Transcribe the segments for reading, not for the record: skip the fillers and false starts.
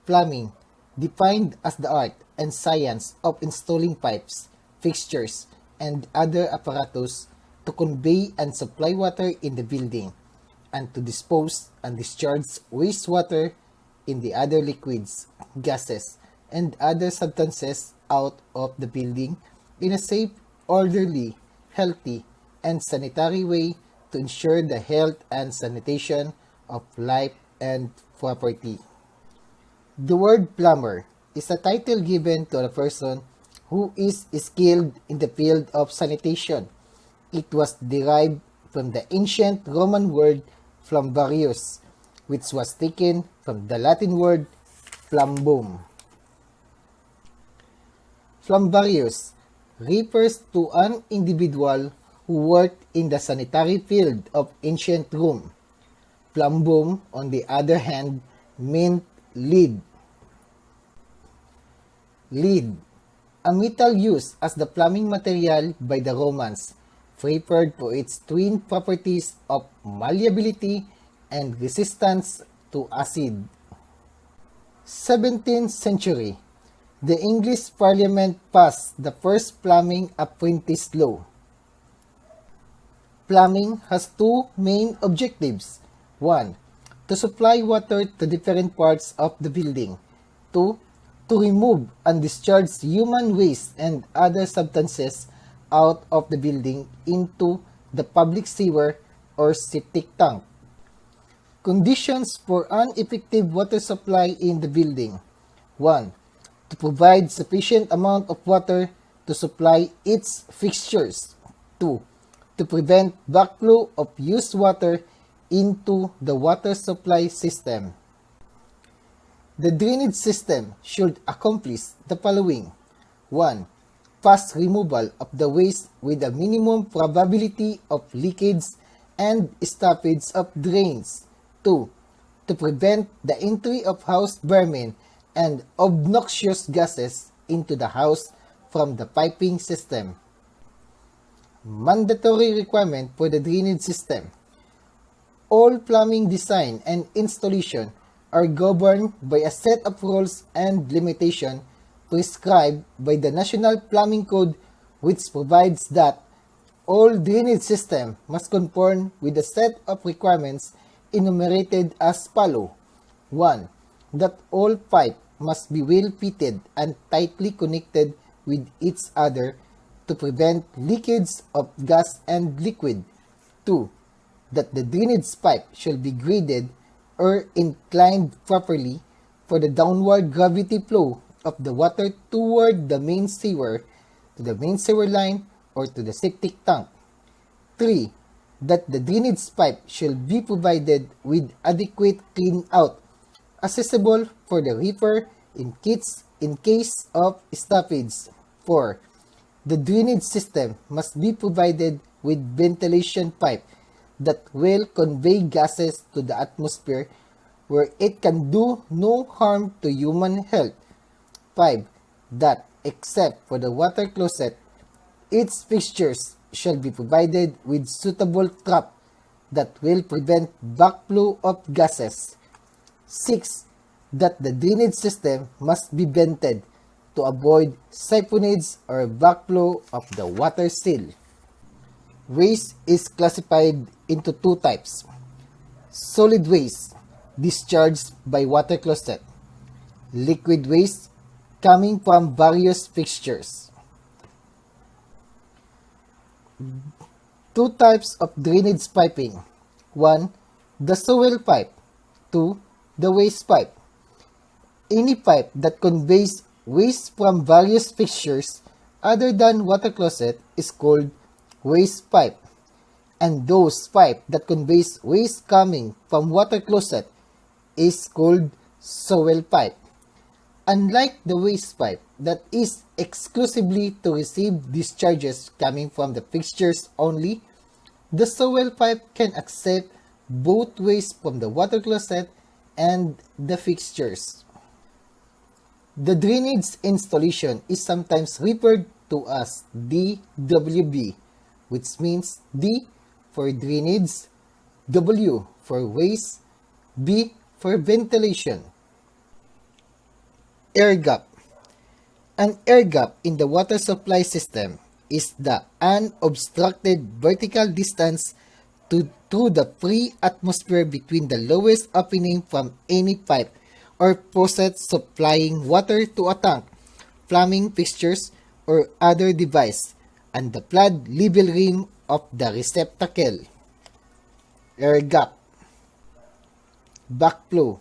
Plumbing, defined as the art and science of installing pipes, fixtures, and other apparatus to convey and supply water in the building, and to dispose and discharge wastewater in the other liquids, gases, and other substances out of the building in a safe, orderly, healthy, and sanitary way to ensure the health and sanitation of life and property. The word plumber is a title given to a person who is skilled in the field of sanitation. It was derived from the ancient Roman word flumbarius, which was taken from the Latin word plumbum. Flumbarius refers to an individual who worked in the sanitary field of ancient Rome. Plumbum, on the other hand, meant lead. Lead, a metal used as the plumbing material by the Romans, favored for its twin properties of malleability and resistance to acid. 17th century, the English Parliament passed the first plumbing apprentice law. Plumbing has two main objectives. 1. To supply water to different parts of the building. 2. To remove and discharge human waste and other substances out of the building into the public sewer or septic tank. Conditions for an effective water supply in the building. 1. To provide sufficient amount of water to supply its fixtures. 2. To prevent backflow of used water into the water supply system. The drainage system should accomplish the following. 1. Fast removal of the waste with a minimum probability of leakage and stoppage of drains. 2. To prevent the entry of house vermin and obnoxious gases into the house from the piping system. Mandatory requirement for the drainage system. All plumbing design and installation are governed by a set of rules and limitations prescribed by the National Plumbing Code, which provides that all drainage system must conform with a set of requirements enumerated as follows. 1. That all pipe must be well fitted and tightly connected with each other to prevent leakage of gas and liquid. 2. That the drainage pipe shall be graded or inclined properly for the downward gravity flow of the water toward the main sewer, to the main sewer line, or to the septic tank. 3. That the drainage pipe shall be provided with adequate clean-out, accessible for the reaper in case of stoppage. 4. The drainage system must be provided with ventilation pipe that will convey gases to the atmosphere where it can do no harm to human health. 5. That, except for the water closet, its fixtures shall be provided with suitable trap that will prevent backflow of gases. 6. That the drainage system must be vented to avoid siphonage or backflow of the water still. Waste is classified into two types. Solid waste, discharged by water closet. Liquid waste, coming from various fixtures. Two types of drainage piping. 1. The soil pipe. 2. The waste pipe. Any pipe that conveys waste from various fixtures other than water closet is called waste pipe, and those pipe that conveys waste coming from water closet is called soil pipe. Unlike the waste pipe that is exclusively to receive discharges coming from the fixtures only, the soil pipe can accept both waste from the water closet and the fixtures. The drainage installation is sometimes referred to as DWB, which means D for drainage, W for waste, B for ventilation. Air gap. An air gap in the water supply system is the unobstructed vertical distance through the free atmosphere between the lowest opening from any pipe or faucet supplying water to a tank, plumbing fixtures, or other device, and the flood level rim of the receptacle. Air gap. Backflow.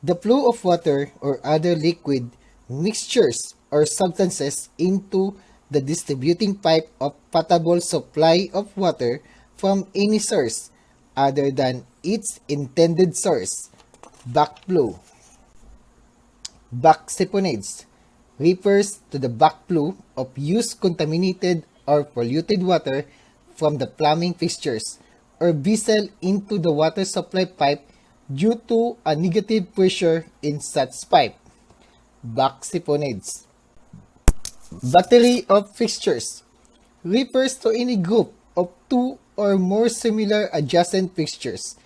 The flow of water or other liquid mixtures or substances into the distributing pipe of potable supply of water from any source other than its intended source. Backflow. Backseponage refers to the backflow of used contaminated or polluted water from the plumbing fixtures or vessel into the water supply pipe due to a negative pressure in such pipe. Backseponage. Battery of fixtures refers to any group of two or more similar adjacent fixtures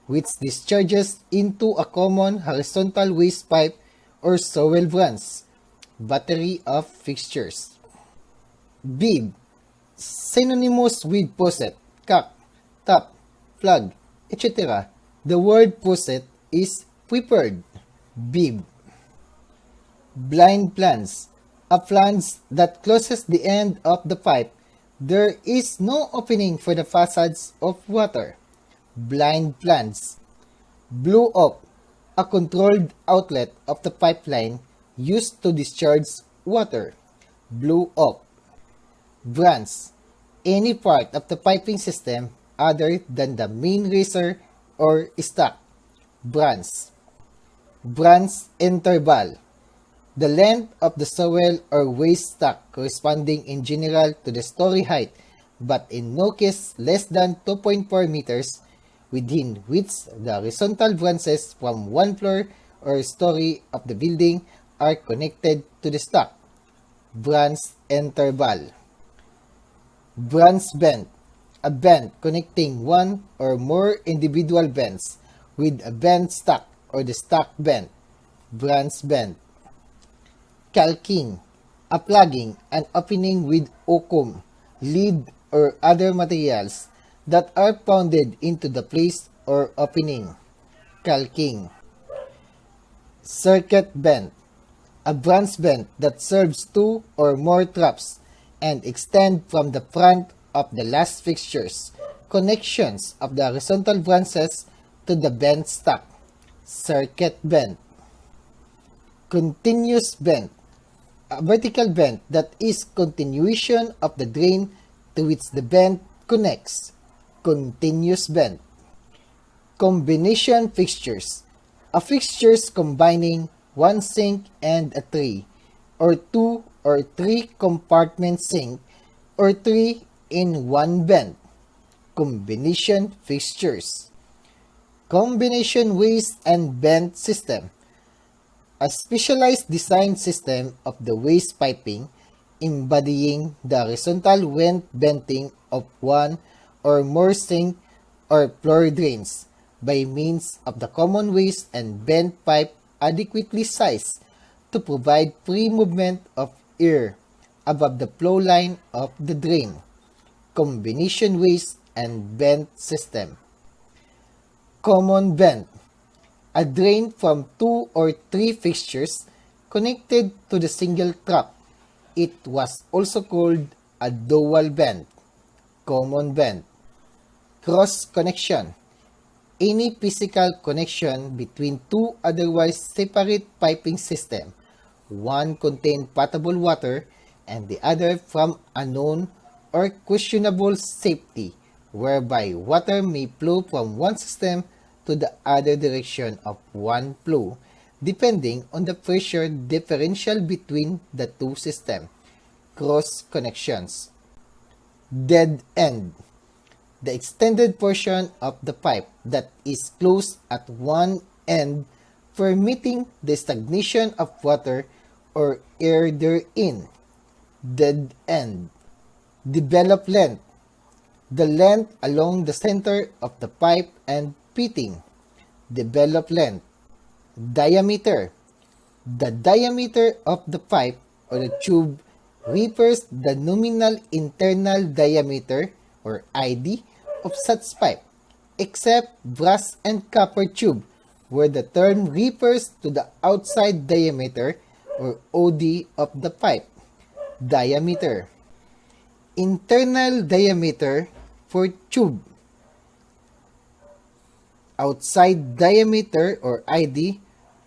which discharges into a common horizontal waste pipe or soil branch. Battery of fixtures. Bead. Synonymous with faucet, cap, tap, plug, etc. The word faucet is preferred. Bib. Blind flange. A flange that closes the end of the pipe. There is no opening for the facades of water. Blind flange. Blow up. A controlled outlet of the pipeline used to discharge water. Blow up. Branch. Any part of the piping system other than the main riser or stack. Branch. Branch interval. The length of the soil or waste stack corresponding in general to the story height, but in no case less than 2.4 meters, within which the horizontal branches from one floor or story of the building are connected to the stack. Branch interval. Branch bend. A bend connecting one or more individual bends with a bend stack or the stack bend. Branch bend. Calking. A plugging and opening with oakum, lead, or other materials that are pounded into the place or opening. Calking. Circuit bend. A branch bend that serves two or more traps and extend from the front of the last fixtures, connections of the horizontal branches to the bend stack. Circuit bend. Continuous bend. A vertical bend that is continuation of the drain to which the bend connects. Continuous bend. Combination fixtures. A fixtures combining one sink and a tray, or two or three compartment sink, or three in one bend. Combination fixtures. Combination waste and bend system. A specialized design system of the waste piping embodying the horizontal vent venting of one or more sink or floor drains by means of the common waste and bent pipe adequately sized to provide free movement of air above the flow line of the drain. Combination waste and bent system. Common vent. A drain from two or three fixtures connected to the single trap. It was also called a dual vent. Common vent. Cross connection. Any physical connection between two otherwise separate piping systems. One contained potable water and the other from unknown or questionable safety, whereby water may flow from one system to the other direction of one flow, depending on the pressure differential between the two systems. Cross connections. Dead end. The extended portion of the pipe that is closed at one end, permitting the stagnation of water or air therein. Dead end. Developed length. The length along the center of the pipe and fitting. Developed length. Diameter. The diameter of the pipe or the tube refers the nominal internal diameter or ID of such pipe, except brass and copper tube, where the term refers to the outside diameter or OD of the pipe. Diameter. Internal diameter for tube. Outside diameter or ID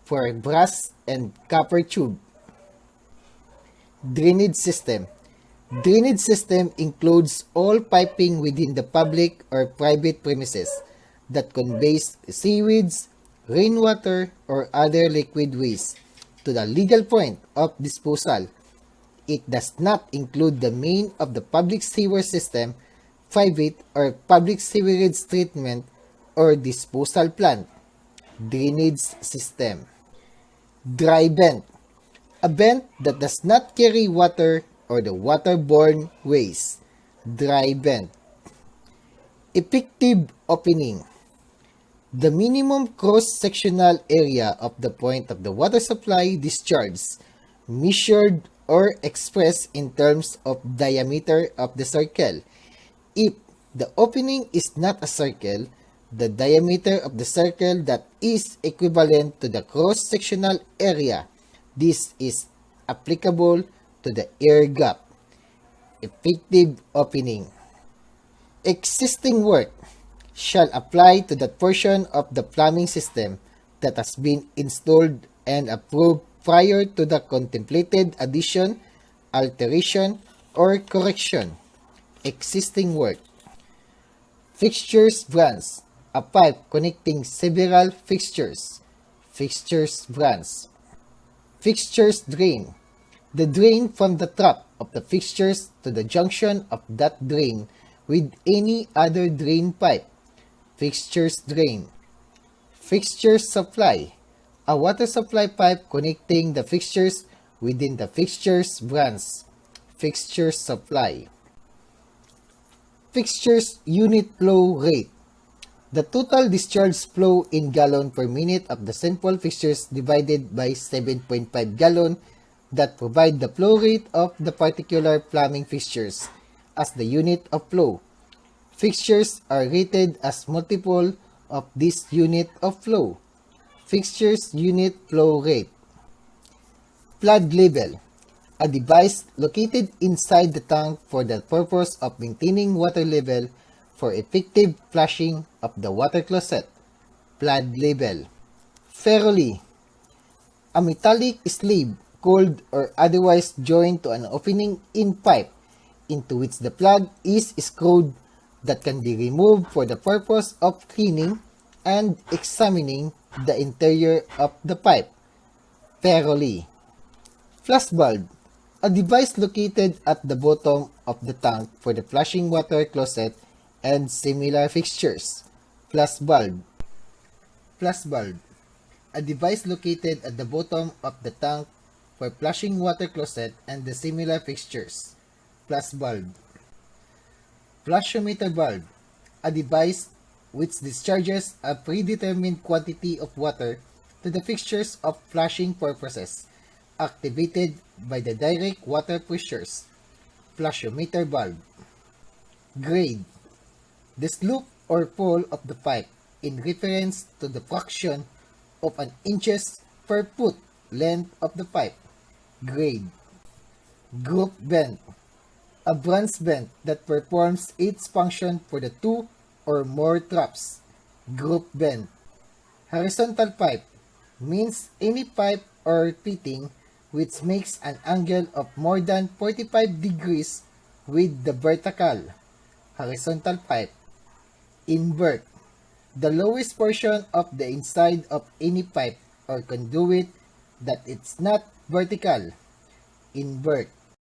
for brass and copper tube. Drainage system. Drainage system includes all piping within the public or private premises that conveys seaweeds, rainwater, or other liquid waste to the legal point of disposal. It does not include the main of the public sewer system, private or public sewerage treatment, or disposal plant. Drainage system. Dry vent. A vent that does not carry water or the waterborne waste. Dry vent. Effective opening. The minimum cross-sectional area of the point of the water supply discharge, measured or expressed in terms of diameter of the circle. If the opening is not a circle, the diameter of the circle that is equivalent to the cross-sectional area. This is applicable to the air gap. Effective opening. Existing work shall apply to that portion of the plumbing system that has been installed and approved prior to the contemplated addition, alteration, or correction. Existing work. Fixtures branch. A pipe connecting several fixtures. Fixtures branch. Fixtures drain. The drain from the trap of the fixtures to the junction of that drain with any other drain pipe. Fixtures drain. Fixtures supply. A water supply pipe connecting the fixtures within the fixtures branch. Fixtures supply. Fixtures unit flow rate. The total discharge flow in gallon per minute of the simple fixtures divided by 7.5 gallon that provide the flow rate of the particular plumbing fixtures as the unit of flow. Fixtures are rated as multiple of this unit of flow. Fixtures unit flow rate. Flood level. A device located inside the tank for the purpose of maintaining water level for effective flushing of the water closet. Flood level. Ferruli. A metallic sleeve coiled or otherwise joined to an opening in pipe into which the plug is screwed that can be removed for the purpose of cleaning and examining the interior of the pipe. Ferruli. Flush bulb. A device located at the bottom of the tank for the flushing water closet and similar fixtures. Flush bulb. Flush bulb. A device located at the bottom of the tank for flushing water closet and the similar fixtures. Flush bulb. Flushometer bulb. A device which discharges a predetermined quantity of water to the fixtures of flushing purposes, activated by the direct water pushers. Flushometer bulb. Grade. The slope or fall of the pipe in reference to the fraction of an inches per foot length of the pipe. Grade. Group bend. A branch bend that performs its function for the two or more traps. Group bend. Horizontal pipe means any pipe or fitting which makes an angle of more than 45 degrees with the vertical. Horizontal pipe. Invert. The lowest portion of the inside of any pipe or conduit that it's not vertical. Invert.